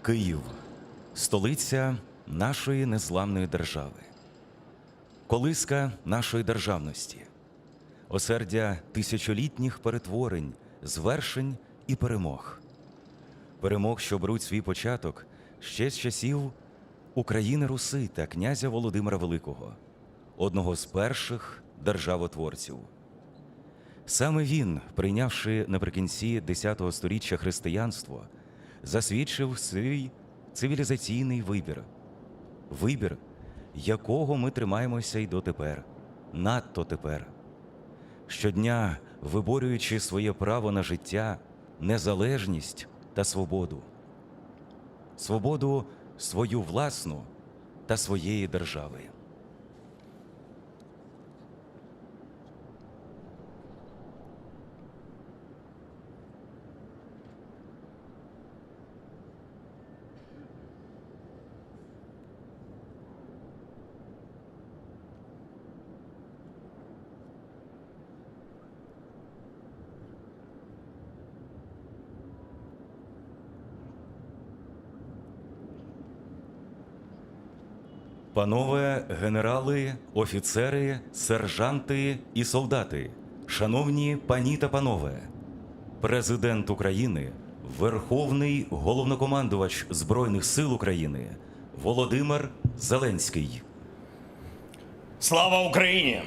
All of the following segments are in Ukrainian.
Київ – столиця нашої незламної держави, колиска нашої державності, осердя тисячолітніх перетворень, звершень і перемог. Перемог, що беруть свій початок ще з часів України Руси та князя Володимира Великого, одного з перших державотворців. Саме він, прийнявши наприкінці X століття християнство, засвідчив свій цивілізаційний вибір. Вибір, якого ми тримаємося й дотепер, надто тепер. Щодня виборюючи своє право на життя, незалежність та свободу. Свободу свою власну та своєї держави. Панове генерали, офіцери, сержанти і солдати, шановні пані та панове, Президент України, Верховний Головнокомандувач Збройних сил України Володимир Зеленський. Слава Україні!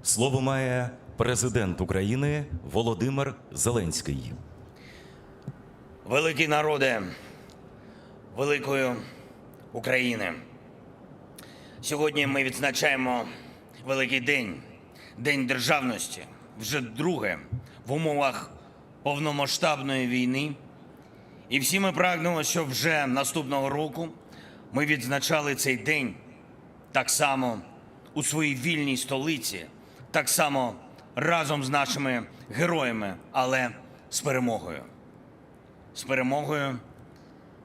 Слово має президент України Володимир Зеленський. Великий народе великої України. Сьогодні ми відзначаємо великий день, День державності, вже друге в умовах повномасштабної війни. І всі ми прагнемо, щоб вже наступного року ми відзначали цей день так само у своїй вільній столиці, так само разом з нашими героями, але з перемогою. З перемогою,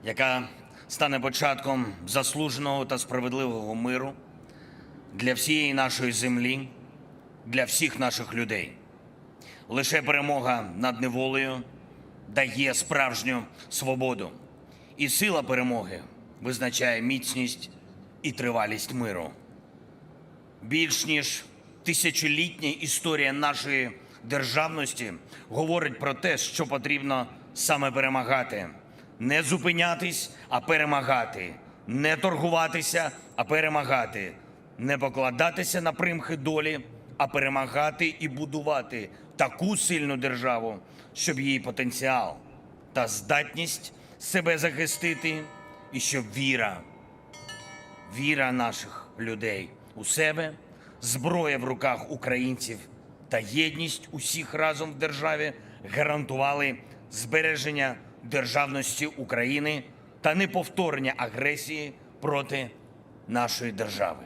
яка стане початком заслуженого та справедливого миру для всієї нашої землі, для всіх наших людей. Лише перемога над неволею дає справжню свободу. І сила перемоги визначає міцність і тривалість миру. Більш ніж тисячолітня історія нашої державності говорить про те, що потрібно саме перемагати. Не зупинятись, а перемагати. Не торгуватися, а перемагати. Не покладатися на примхи долі, а перемагати і будувати таку сильну державу, щоб її потенціал та здатність себе захистити, і щоб віра наших людей у себе, зброя в руках українців та єдність усіх разом в державі гарантували збереження державності України та неповторення агресії проти нашої держави.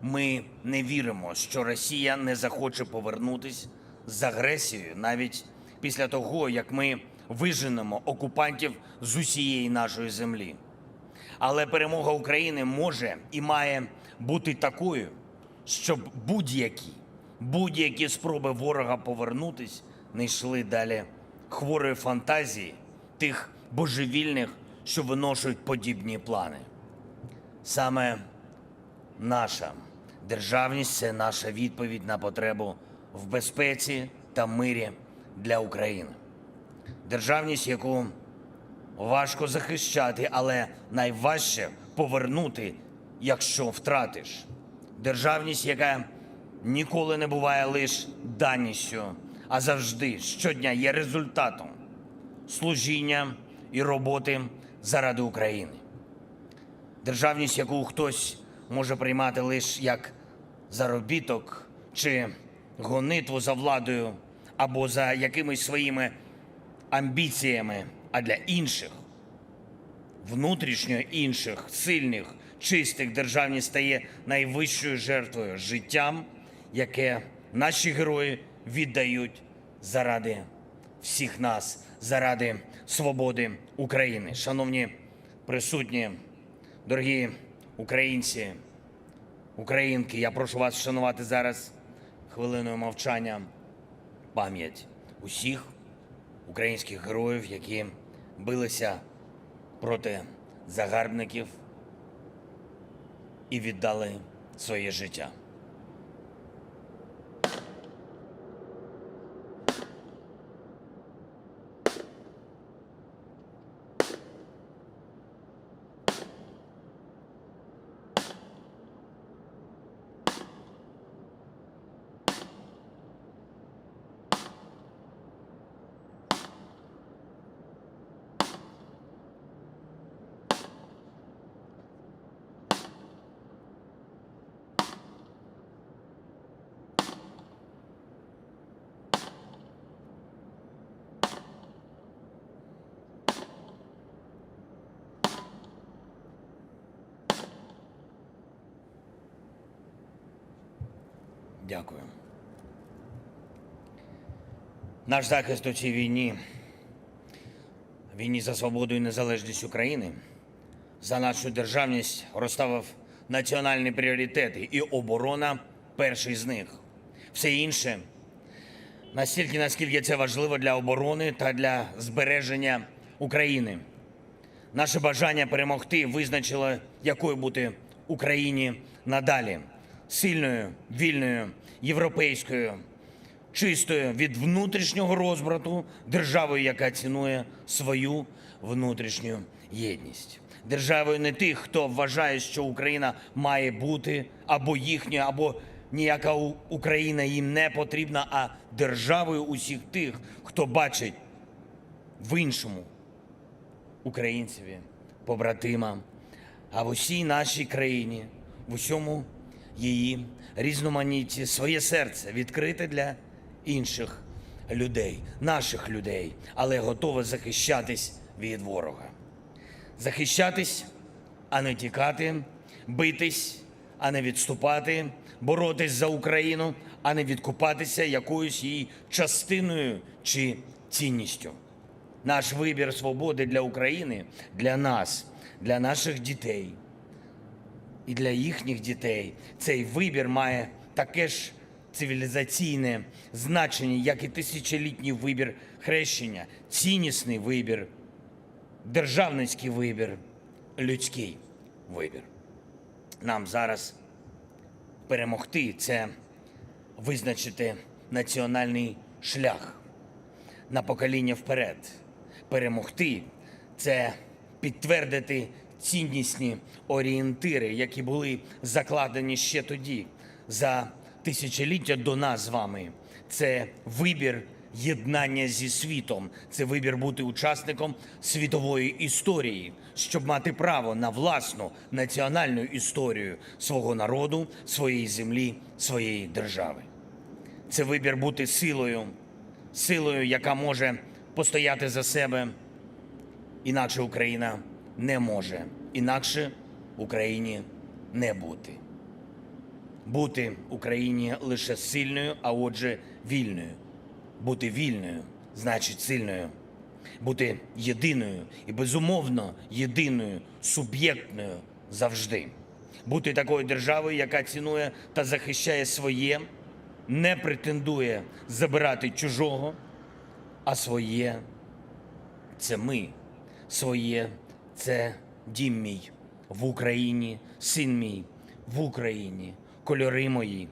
Ми не віримо, що Росія не захоче повернутись з агресією навіть після того, як ми виженемо окупантів з усієї нашої землі. Але перемога України може і має бути такою, щоб будь-які спроби ворога повернутись не йшли далі хворої фантазії тих божевільних, що виношують подібні плани. Саме наша державність – це наша відповідь на потребу в безпеці та мирі для України. Державність, яку важко захищати, але найважче повернути, якщо втратиш. Державність, яка ніколи не буває лише даністю, а завжди, щодня є результатом служіння і роботи заради України. Державність, яку хтось може приймати лише як заробіток чи гонитву за владою або за якимись своїми амбіціями, а для інших, внутрішньо інших, сильних, чистих, державність стає найвищою жертвою життям, яке наші герої віддають заради всіх нас, заради свободи України. Шановні присутні, дорогі українці, українки, я прошу вас вшанувати зараз хвилиною мовчання пам'ять усіх українських героїв, які билися проти загарбників і віддали своє життя. Дякую. Наш захист у цій війні за свободу і незалежність України, за нашу державність розставив національні пріоритети, і оборона перший з них. Все інше настільки, наскільки це важливо для оборони та для збереження України. Наше бажання перемогти визначило, якою бути Україні надалі. Сильною, вільною, європейською, чистою від внутрішнього розбрату, державою, яка цінує свою внутрішню єдність. Державою не тих, хто вважає, що Україна має бути або їхньою, або ніяка Україна їм не потрібна, а державою усіх тих, хто бачить в іншому українцеві, побратима, а в усій нашій країні, в усьому її різноманітті, своє серце відкрите для інших людей, наших людей, але готове захищатись від ворога. Захищатись, а не тікати, битись, а не відступати, боротись за Україну, а не відкупатися якоюсь її частиною чи цінністю. Наш вибір свободи для України, для нас, для наших дітей і для їхніх дітей. Цей вибір має таке ж цивілізаційне значення, як і тисячолітній вибір хрещення, ціннісний вибір, державницький вибір, людський вибір. Нам зараз перемогти – це визначити національний шлях на покоління вперед. Перемогти – це підтвердити ціннісні орієнтири, які були закладені ще тоді, за тисячоліття до нас з вами. Це вибір єднання зі світом, це вибір бути учасником світової історії, щоб мати право на власну національну історію свого народу, своєї землі, своєї держави. Це вибір бути силою, яка може постояти за себе, інакше Україна не може. Інакше Україні не бути. Бути Україні лише сильною, а отже вільною. Бути вільною значить сильною. Бути єдиною і, безумовно, єдиною, суб'єктною завжди. Бути такою державою, яка цінує та захищає своє, не претендує забирати чужого, а своє – це ми. Своє – це дім мій в Україні, син мій в Україні, кольори мої,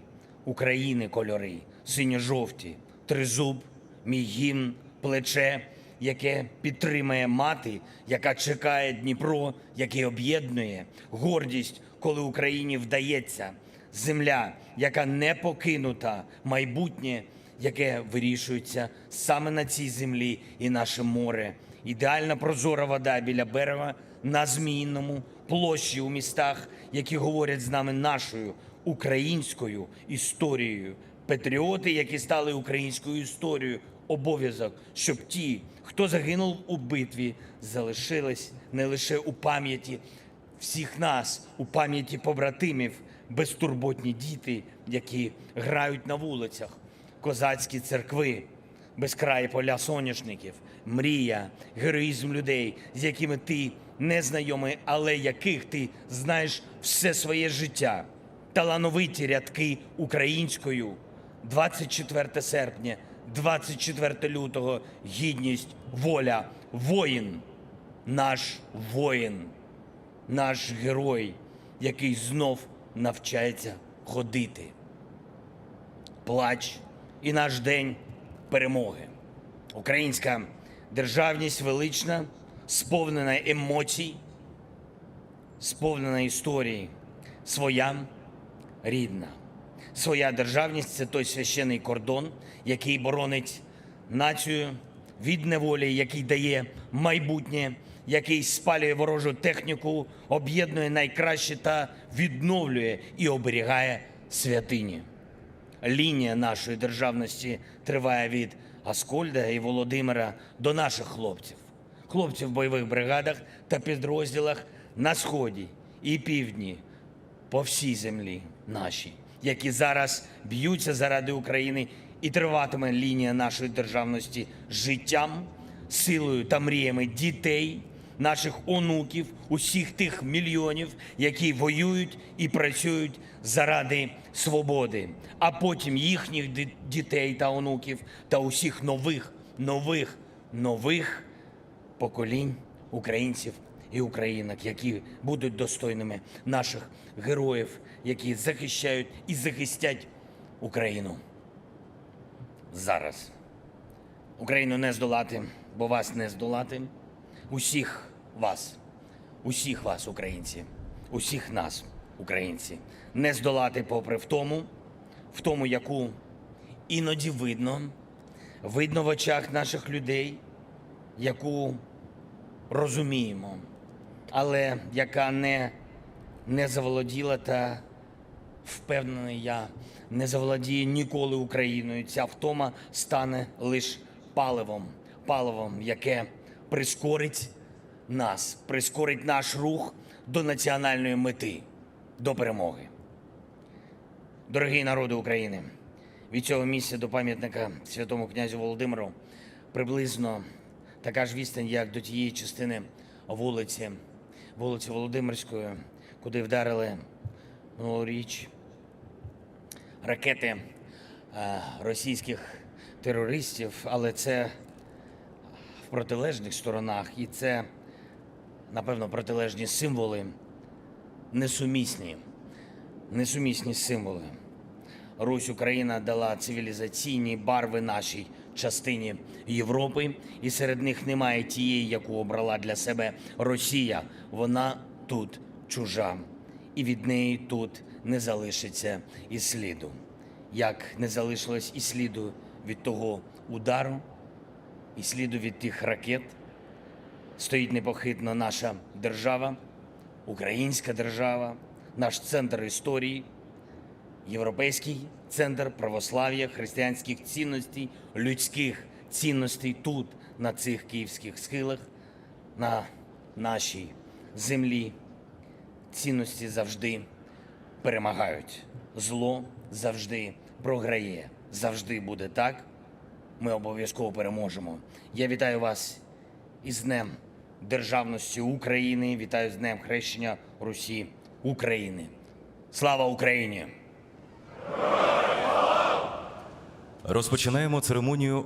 України кольори, синьо-жовті, тризуб, мій гімн, плече, яке підтримає мати, яка чекає Дніпро, який об'єднує, гордість, коли Україні вдається, земля, яка не покинута, майбутнє, яке вирішується саме на цій землі, і наше море, ідеальна прозора вода біля берега, на Зміїному, площі у містах, які говорять з нами нашою українською історією, патріоти, які стали українською історією, обов'язок, щоб ті, хто загинув у битві, залишились не лише у пам'яті всіх нас, у пам'яті побратимів, безтурботні діти, які грають на вулицях, козацькі церкви, безкраї поля соняшників, мрія, героїзм людей, з якими ти не знайомий, але яких ти знаєш все своє життя. Талановиті рядки українською. 24 серпня, 24 лютого, гідність, воля, воїн, наш воїн, наш герой, який знов навчається ходити. Плач і наш день перемоги. Українська державність велична, сповнена емоцій, сповнена історії, своя, рідна. Своя державність – це той священний кордон, який боронить націю від неволі, який дає майбутнє, який спалює ворожу техніку, об'єднує найкраще та відновлює і оберігає святині. Лінія нашої державності триває від Аскольда і Володимира до наших хлопців. Хлопців в бойових бригадах та підрозділах на Сході і Півдні, по всій землі нашій, які зараз б'ються заради України, і триватиме лінія нашої державності життям, силою та мріями дітей, наших онуків, усіх тих мільйонів, які воюють і працюють заради свободи, а потім їхніх дітей та онуків та усіх нових поколінь українців і українок, які будуть достойними наших героїв, які захищають і захистять Україну зараз. Україну не здолати, бо вас не здолати. Усіх вас, українці, усіх нас, українці, не здолати попри втому, яку іноді видно в очах наших людей, яку розуміємо, але яка не заволоділа та, впевнений я, не заволодіє ніколи Україною. Ця втома стане лише паливом, яке прискорить наш рух до національної мети, до перемоги. Дорогий народи України, від цього місця до пам'ятника святому князю Володимиру приблизно така ж відстань, як до тієї частини вулиці Володимирської, куди вдарили минулоріч ракети російських терористів, але це в протилежних сторонах, і це, напевно, протилежні символи, несумісні символи. Русь, Україна дала цивілізаційні барви нашій частині Європи, і серед них немає тієї, яку обрала для себе Росія. Вона тут чужа, і від неї тут не залишиться і сліду. Як не залишилось і сліду від того удару, і сліду від тих ракет, стоїть непохитно наша держава, українська держава, наш центр історії, європейський центр православ'я, християнських цінностей, людських цінностей тут, на цих київських схилах, на нашій землі. цінності завжди перемагають. Зло завжди програє. Завжди буде так. Ми обов'язково переможемо. Я вітаю вас із Днем Державності України. Вітаю з Днем Хрещення Русі України. Слава Україні! Розпочинаємо церемонію